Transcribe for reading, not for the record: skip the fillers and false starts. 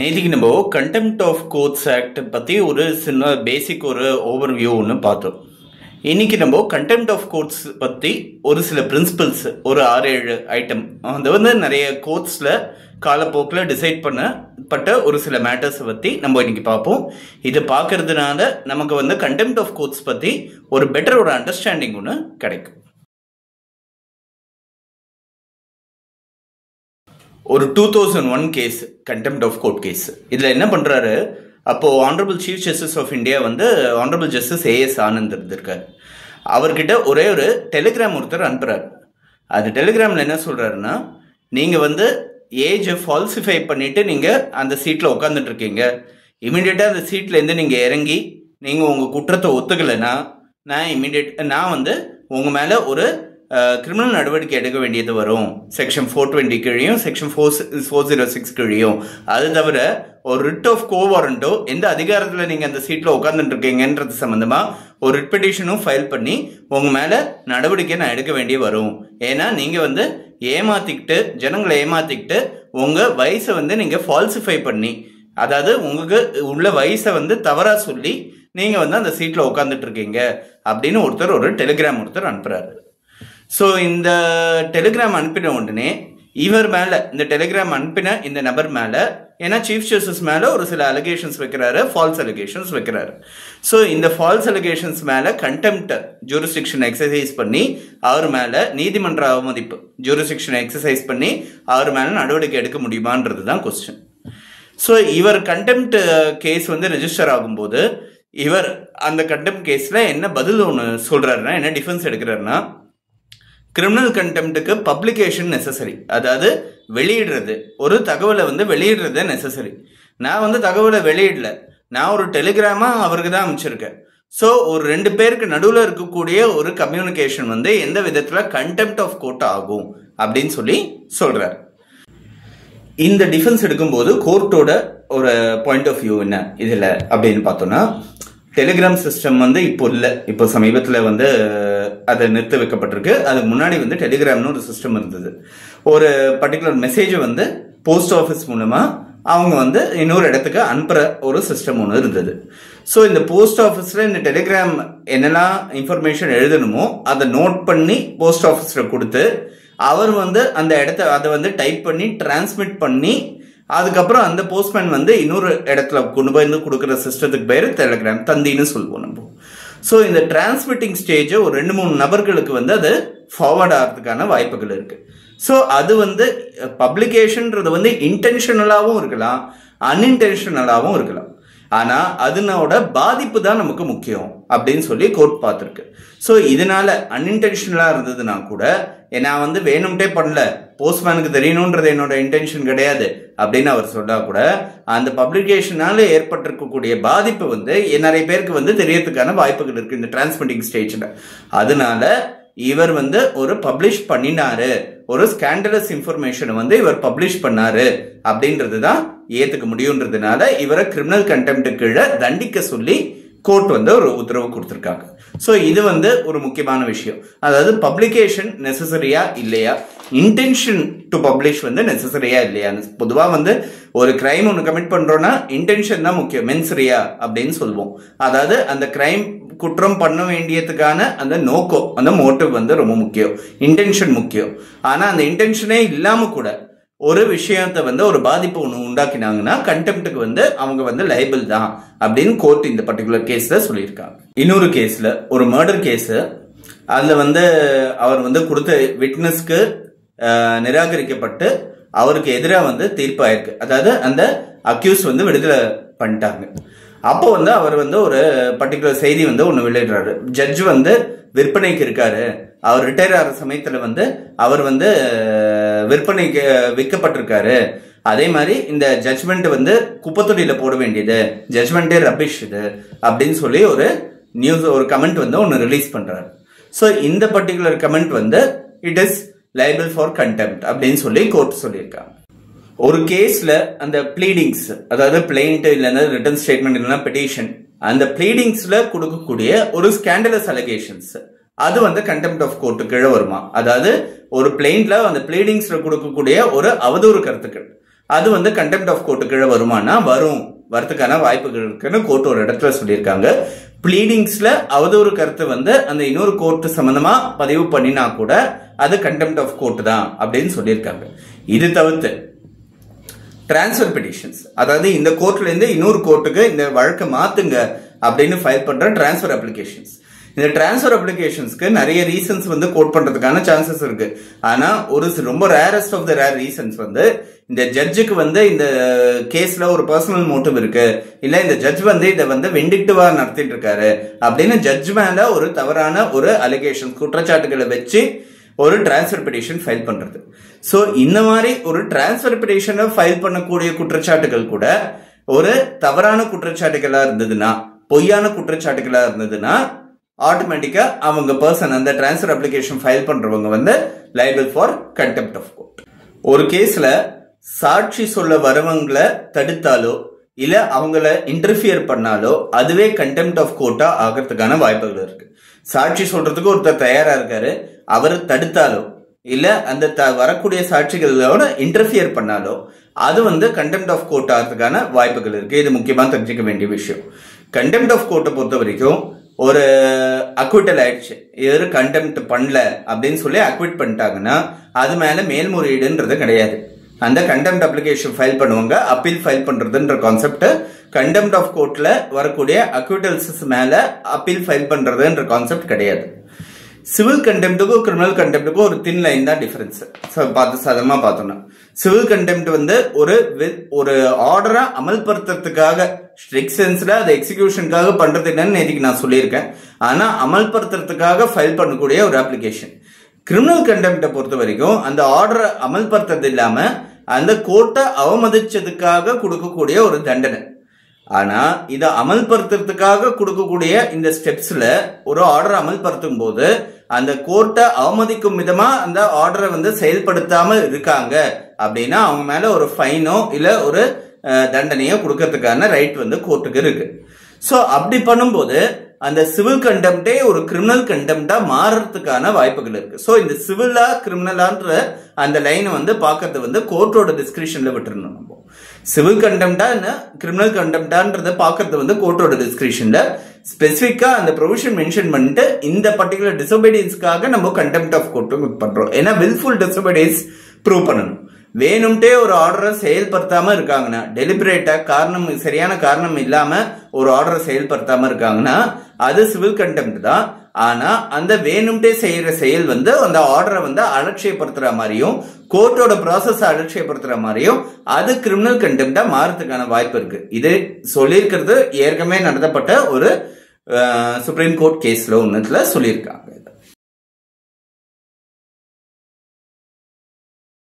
நேத்திக்கு நம்ம contempt of courts act பற்றி ஒரு சின்ன பேசிக் ஒரு ஓவர்வியூ ஒன்று பார்த்தோம். இன்னைக்கு நம்ம கண்டெம்ட் ஆஃப் கோர்ட்ஸ் பற்றி ஒரு சில பிரின்சிபல்ஸ் ஒரு 6-7 ஐட்டம் அது வந்து நிறைய கோர்ட்ஸில் காலப்போக்கில் டிசைட் பண்ணப்பட்ட ஒரு சில மேட்டர்ஸை பற்றி நம்ம இன்னைக்கு பார்ப்போம். இதை பார்க்கறதுனால நமக்கு வந்து கண்டெம்ட் ஆஃப் கோர்ட்ஸ் பற்றி ஒரு பெட்டர் ஒரு அண்டர்ஸ்டாண்டிங் ஒன்று கிடைக்கும். ஒரு 2001 case contempt of court case. இதில் என்ன பண்ணுறாரு, அப்போது honourable chief justice of India வந்து ஆனரபிள் ஜஸ்டிஸ் ஏஎஸ் ஆனந்த் இருந்திருக்காரு. அவர்கிட்ட ஒரே ஒரு டெலிகிராம் ஒருத்தர் அனுப்புகிறார். அது டெலிகிராமில் என்ன சொல்கிறாருன்னா, நீங்கள் வந்து ஏஜை ஃபால்சிஃபை பண்ணிவிட்டு நீங்கள் அந்த சீட்டில் உட்காந்துட்டு இருக்கீங்க. இமீடியட்டாக அந்த சீட்லேருந்து நீங்கள் இறங்கி நீங்கள் உங்கள் குற்றத்தை ஒத்துக்கலைன்னா நான் வந்து உங்கள் மேலே ஒரு கிரிமினல் நடவடிக்கை எடுக்க வேண்டியது வரும். செக்ஷன் 420 கீழையும் செக்ஷன் 406 கீழையும். அது தவிர ஒரு ரிட் ஆஃப் கோ வாரண்டோ எந்த அதிகாரத்தில் நீங்கள் அந்த சீட்டில் உட்காந்துட்டு இருக்கீங்கன்றது சம்மந்தமாக ஒரு ரிட் பெட்டிஷனும் ஃபைல் பண்ணி உங்கள் மேலே நடவடிக்கை நான் எடுக்க வேண்டிய வரும். ஏன்னா நீங்கள் வந்து ஜனங்களை ஏமாத்திக்கிட்டு உங்கள் வயசை வந்து நீங்கள் ஃபால்சிஃபை பண்ணி, அதாவது உங்களுக்கு உள்ள வயசை வந்து தவறாக சொல்லி நீங்கள் வந்து அந்த சீட்டில் உட்காந்துட்டு இருக்கீங்க அப்படின்னு ஒரு டெலிகிராம் அனுப்புகிறாரு. ஸோ இந்த டெலிகிராம் அனுப்பின உடனே இவர் மேலே, இந்த டெலிகிராம் அனுப்பின இந்த நபர் மேலே, ஏன்னா சீஃப் ஜஸ்டிஸ் மேலே ஒரு சில அலிகேஷன்ஸ் வைக்கிறாரு, ஃபால்ஸ் அலிகேஷன்ஸ் வைக்கிறாரு. ஸோ இந்த ஃபால்ஸ் அலிகேஷன்ஸ் மேலே கண்டெம்ட் ஜூரிஸ்டிக்ஷன் எக்ஸசைஸ் பண்ணி அவர் மேலே நீதிமன்ற அவமதிப்பு ஜூரிஸ்டிக்ஷன் எக்ஸசைஸ் பண்ணி அவர் மேலே நடவடிக்கை எடுக்க முடியுமான்றது தான் கொஸ்டின். ஸோ இவர் கண்டெம்ட் கேஸ் வந்து ரெஜிஸ்டர் ஆகும்போது இவர் அந்த கண்டெம்ட் கேஸில் என்ன பதில் ஒன்று சொல்கிறாருன்னா, என்ன டிஃபென்ஸ் எடுக்கிறாருன்னா, கிரிமினல் கண்டெம்ட்டுக்கு பப்ளிகேஷன் நெசசரி, அதாவது வெளியிடுறது, ஒரு தகவலை வந்து வெளியிடுறது நெசசரி. நான் வந்து தகவலை வெளியிடல, நான் ஒரு டெலிகிராமாக அவருக்கு தான் அனுப்பிச்சிருக்கேன். ஸோ ஒரு 2 பேருக்கு நடுவில் இருக்கக்கூடிய ஒரு கம்யூனிகேஷன் வந்து எந்த விதத்தில் கண்டெம்ட் ஆஃப் கோர்ட் ஆகும் அப்படின்னு சொல்கிறார். இந்த டிஃபென்ஸ் எடுக்கும்போது கோர்ட்டோட ஒரு பாயிண்ட் ஆஃப் வியூ என்ன இதில் அப்படின்னு பார்த்தோன்னா, டெலிகிராம் சிஸ்டம் வந்து இப்போ இல்லை, இப்போ சமீபத்தில் வந்து அதை நிறுத்த வைக்கப்பட்டிருக்கு. அதுக்கு முன்னாடி வந்து டெலிகிராம்னு ஒரு சிஸ்டம் இருந்தது. ஒரு பர்டிகுலர் மெசேஜை வந்து போஸ்ட் ஆஃபீஸ் மூலமாக அவங்க வந்து இன்னொரு இடத்துக்கு அனுப்புகிற ஒரு சிஸ்டம் ஒன்று இருந்தது. ஸோ இந்த போஸ்ட் ஆஃபீஸில் இந்த டெலிகிராம் என்னெல்லாம் இன்ஃபர்மேஷன் எழுதணுமோ அதை நோட் பண்ணி போஸ்ட் ஆஃபீஸில் கொடுத்து அவர் வந்து அந்த அதை வந்து டைப் பண்ணி டிரான்ஸ்மிட் பண்ணி அதுக்கப்புறம் அந்த போஸ்ட்மேன் வந்து இன்னொரு இடத்துல கொண்டு போய் கொடுக்குற சிஸ்டத்துக்கு பேர் டெலிகிராம் தந்தின்னு சொல்லுவோம் நம்ம. ஸோ இந்த டிரான்ஸ்மிட்டிங் ஸ்டேஜை ஒரு 2-3 நபர்களுக்கு வந்து அது ஃபார்வர்ட் ஆகிறதுக்கான வாய்ப்புகள் இருக்கு. ஸோ அது வந்து பப்ளிகேஷன்ன்றது வந்து இன்டென்ஷனலாகவும் இருக்கலாம், அன்இன்டென்ஷனலாகவும் இருக்கலாம். ஆனால் அதனோட பாதிப்பு தான் நமக்கு முக்கியம் அப்படின்னு சொல்லி கோர்ட் பார்த்துருக்கு. ஸோ இதனால அன்இன்டென்ஷனலாக இருந்ததுன்னா கூட, நான் வந்து வேணும்ட்டே பண்ணல, போஸ்ட்மேனுக்கு தெரியணுன்றது என்னோட இன்டென்ஷன் கிடையாது அப்படின்னு அவர் சொன்னா கூட, அந்த பப்ளிகேஷனால ஏற்பட்டிருக்கக்கூடிய பாதிப்பு வந்து நிறைய பேருக்கு வந்து தெரியறதுக்கான வாய்ப்புகள் இருக்கு இந்த டிரான்ஸ்மிட்டிங் ஸ்டேஜ்ல. அதனால இவர் வந்து ஒரு பப்ளிஷ் பண்ணினாரு, ஒரு ஸ்கேண்டலஸ் இன்ஃபர்மேஷனை வந்து இவர் பப்ளிஷ் பண்ணாரு அப்படின்றது தான் ஏத்துக்க முடியுன்றதுனால இவரை கிரிமினல் கண்டெம்ட் கீழே தண்டிக்க சொல்லி கோர்ட் வந்து ஒரு உத்தரவு கொடுத்துருக்காங்க. ஸோ இது வந்து ஒரு முக்கியமான விஷயம். அதாவது பப்ளிகேஷன் நெசசரியா இல்லையா, இன்டென்ஷன் டு பப்ளிஷ் வந்து நெசசரியா இல்லையா. பொதுவாக வந்து ஒரு கிரைம் ஒன்று கமிட் பண்றோம்னா இன்டென்ஷன் தான் முக்கியம், மென்சரியா அப்படின்னு சொல்லுவோம். அதாவது அந்த கிரைம் குற்றம் பண்ண வேண்டியதுக்கான அந்த நோக்கம், அந்த மோட்டிவ் வந்து ரொம்ப முக்கியம், இன்டென்ஷன் முக்கியம். ஆனால் அந்த இன்டென்ஷனே இல்லாமல் கூட ஒரு விஷயத்தை வந்து ஒரு பாதிப்பு ஒன்று உண்டாக்கினாங்கன்னா கண்டெம்ட்டுக்கு வந்து அவங்க வந்து லைபிள் தான் அப்படின்னு கோர்ட் இந்த பர்டிகுலர் கேஸ்ல சொல்லியிருக்காங்க. இன்னொரு கேஸ்ல ஒரு மர்டர் கேஸ், அதில் வந்து அவர் வந்து கொடுத்த விட்னஸ்க்கு நிராகரிக்கப்பட்டு அவருக்கு எதிராக வந்து தீர்ப்பாயிருக்கு. அதாவது அந்த அக்யூஸ் வந்து விடுதலை பண்ணிட்டாங்க. அப்போ வந்து அவர் வந்து ஒரு பர்டிகுலர் செய்தி வந்து ஒன்று வெளியிடுறாரு. ஜட்ஜ் வந்து விற்பனைக்கு இருக்காரு, அவர் ரிட்டையர் ஆகிற சமயத்தில் வந்து அவர் வந்து விற்பனைக்கு விற்கப்பட்டிருக்காரு. அதே மாதிரி இந்த ஜட்ஜ்மெண்ட் வந்து குப்பத்தொட்டியில போட வேண்டியது, ஜட்ஜ்மெண்டே ரபிஷ் இது அப்படின்னு சொல்லி ஒரு நியூஸ், ஒரு கமெண்ட் வந்து ஒன்று ரிலீஸ் பண்றாரு. ஸோ இந்த பர்டிகுலர் கமெண்ட் வந்து it is liable for contempt அப்படின்னு சொல்லி கோர்ட் சொல்லியிருக்காங்க. ஒரு கேஸ்ல அந்த ப்ளீடிங்ஸ், அதாவது பிளைண்ட் இல்லைன்னா ரிட்டன் ஸ்டேட்மெண்ட் இல்லைன்னா பெட்டிஷன், அந்த ப்ளீடிங்ஸ்ல கொடுக்கக்கூடிய ஒரு ஸ்கேண்டலஸ் அலிகேஷன்ஸ் அது வந்து கண்டெம்ட் ஆஃப் கோர்ட்டு கீழே வருமா. அதாவது ஒரு பிளைண்ட்ல அந்த ப்ளீடிங்ஸ்ல கொடுக்கக்கூடிய ஒரு அவதூறு கருத்துக்கள், அது வந்து கண்டெம்ட் ஆஃப் கோர்ட்டு கீழே வருமானா வரதுக்கான வாய்ப்புகள் இருக்குன்னு கோர்ட் ஒரு இடத்துல சொல்லியிருக்காங்க. பிளீடிங்ஸ்ல அவதூறு கருத்து வந்து அந்த இன்னொரு கோர்ட் சம்பந்தமா பதிவு பண்ணினா கூட அது கண்டெம்ட் ஆஃப் கோர்ட் தான் அப்படின்னு சொல்லியிருக்காங்க. இது தவிர்த்து டிரான்ஸ்பர் பெட்டிஷன்ஸ், அதாவது இந்த கோர்ட்ல இருந்து இன்னொரு கோர்ட்டுக்கு இந்த வழக்கை மாத்துங்க அப்படின்னு ஃபைல் பண்ற டிரான்ஸ்பர் அப்ளிகேஷன்ஸ். இந்த டிரான்ஸ்பர் அப்ளிகேஷன்ஸ்க்கு நிறைய ரீசன்ஸ் வந்து கோட் பண்றதுக்கான சான்சஸ் இருக்கு. ஆனா ஒரு ரொம்ப rarest of the rare reasons வந்து இந்த ஜட்ஜுக்கு வந்து இந்த கேஸ்ல ஒரு பர்சனல் மோட்டிவ் இருக்கு, இல்ல இந்த ஜட்ஜ் வந்து இதை வந்து வெண்டிக்டிவா நடத்திட்டு இருக்காரு அப்படின்னு ஜட்ஜ் மேல ஒரு தவறான ஒரு அலிகேஷன் குற்றச்சாட்டுகளை வச்சு ஒரு டிரான்ஸ்பர் பெட்டிஷன் ஃபைல் பண்றது. சோ இந்த மாதிரி ஒரு டிரான்ஸ்பர் பெட்டிஷனை ஃபைல் பண்ணக்கூடிய குற்றச்சாட்டுகள் கூட ஒரு தவறான குற்றச்சாட்டுகளா இருந்ததுன்னா, பொய்யான குற்றச்சாட்டுகளா இருந்ததுன்னா ஆட்டோமேட்டிக்கா அவங்க பர்சன் அந்த டிரான்ஸ்பர் அப்ளிகேஷன் ஃபைல் பண்றவங்க வந்து liable for contempt of court. ஒரு கேஸ்ல சாட்சி சொல்ல வரவங்களை தடுத்தாலோ இல்ல அவங்கள இன்டர்ஃபியர் பண்ணாலோ அதுவே கண்டெம்ட் ஆஃப் கோர்ட்டா ஆகிறதுக்கான வாய்ப்புகள் இருக்கு. சாட்சி சொல்றதுக்கு ஒருத்தர் தயாரா இருக்காரு, அவர் தடுத்தாலோ இல்ல அந்த வரக்கூடிய சாட்சிகளோட இன்டர்ஃபியர் பண்ணாலோ அது வந்து கண்டெம்ட் ஆஃப் கோர்ட் ஆகிறதுக்கான வாய்ப்புகள் இருக்கு. இது முக்கியமா தெரிஞ்சுக்க வேண்டிய விஷயம். கண்டெம்ட் ஆஃப் கோர்ட்டை பொறுத்த வரைக்கும் ஒரு அக்விட்டல் ஆயிடுச்சு, இது கண்டெம்ட் பண்ணல அப்படின்னு சொல்லி அக்விட் பண்ணிட்டாங்கன்னா அது மேல மேல்முறையீடுன்றது கிடையாது. அந்த கண்டெம்ட் அப்ளிகேஷன் ஃபைல் பண்ணுவாங்க, அப்பீல் ஃபைல் பண்றதுன்ற கான்செப்ட் கண்டெம்ட் ஆஃப் கோர்ட்ல வரக்கூடிய அக்விட்டல்ஸ் மேல அப்பீல் ஃபைல் பண்றதுன்ற கான்செப்ட் கிடையாது. சிவில் கண்டெம்ட்டுக்கும் கிரிமினல் கண்டெம்ட்டுக்கும் ஒரு தின் லைன் தான் டிஃபரன்ஸ். பார்த்து சாதகமா பார்த்தோம்னா சிவில் கண்டெம்ட் வந்து ஒரு ஆர்டரை அமல்படுத்துறதுக்காக ஸ்ட்ரிக்ட் சென்ஸ்ல அதை எக்ஸிகியூஷனுக்காக பண்றது என்னன்னு நேற்றுக்கு நான் சொல்லியிருக்கேன். ஆனா அமல்படுத்துறதுக்காக ஃபைல் பண்ணக்கூடிய ஒரு அப்ளிகேஷன். கிரிமினல் கண்டெம்ட்டை பொறுத்த வரைக்கும் அந்த ஆர்டரை அமல்படுத்துறது இல்லாம அந்த கோர்ட்டை அவமதிச்சதுக்காக கொடுக்கக்கூடிய ஒரு தண்டனை. ஆனா இதை அமல்படுத்துறதுக்காக கொடுக்கக்கூடிய இந்த ஸ்டெப்ஸ்ல ஒரு ஆர்டர் அமல்படுத்தும் போது அந்த கோர்ட்டை அவமதிக்கும் விதமா அந்த ஆர்டரை வந்து செயல்படுத்தாம இருக்காங்க அப்படின்னா அவங்க மேல ஒரு ஃபைனோ இல்ல ஒரு தண்டனையோ கொடுக்கறதுக்கான ரைட் வந்து கோர்ட்டுக்கு இருக்கு. சோ அப்படி பண்ணும்போது அந்த சிவில் கண்டெம்ட்டே ஒரு கிரிமினல் கண்டெம்ட்டா மாறுறதுக்கான வாய்ப்புகள் இருக்கு. சோ இந்த சிவிலா கிரிமினலான்ற அந்த லைனை வந்து பாக்குறது வந்து கோர்ட்டோட டிஸ்கிரிஷன்ல விட்டுருணும். நம்ம சிவில் கண்டெம்ட்டா என்ன கிரிமினல் கண்டெம்ட்டான்றத பாக்குறது வந்து கோர்ட்டோட டிஸ்கிரிஷன்ல ஸ்பெசிபிக்கா அந்த ப்ரொவிஷன் மென்ஷன் பண்ணிட்டு இந்த பர்டிகுலர் டிசோபீடியன்ஸ்க்காக நம்ம கண்டெம்ட் ஆஃப் கோர்ட் பண்றோம். ஏன்னா வில்ஃபுல் டிசோபீடியன்ஸ் ப்ரூவ் பண்ணணும். வேணும்ட்டே ஒரு ஆர்டரை செயல்படுத்தாம இருக்காங்கன்னா, டெலிபரேட்டா சரியான காரணம் இல்லாம ஒரு ஆர்டரை செயல்படுத்தாம இருக்காங்கன்னா அது சிவில் கண்டெம்ட் தான். ஆனா அந்த வேணும்ட்டே செய்யற செயல் வந்து அந்த ஆர்டரை வந்து அலட்சியப்படுத்துற மாதிரியும் கோர்ட்டோட ப்ராசஸ் அலட்சியப்படுத்துற மாதிரியும் அது கிரிமினல் கண்டெம்ட்டா மாறதுக்கான வாய்ப்பு இருக்கு. இது சொல்லியிருக்கிறது ஏற்கனவே நடத்தப்பட்ட ஒரு சுப்ரீம் கோர்ட் கேஸ்ல ஒன்னுல சொல்லியிருக்காங்க.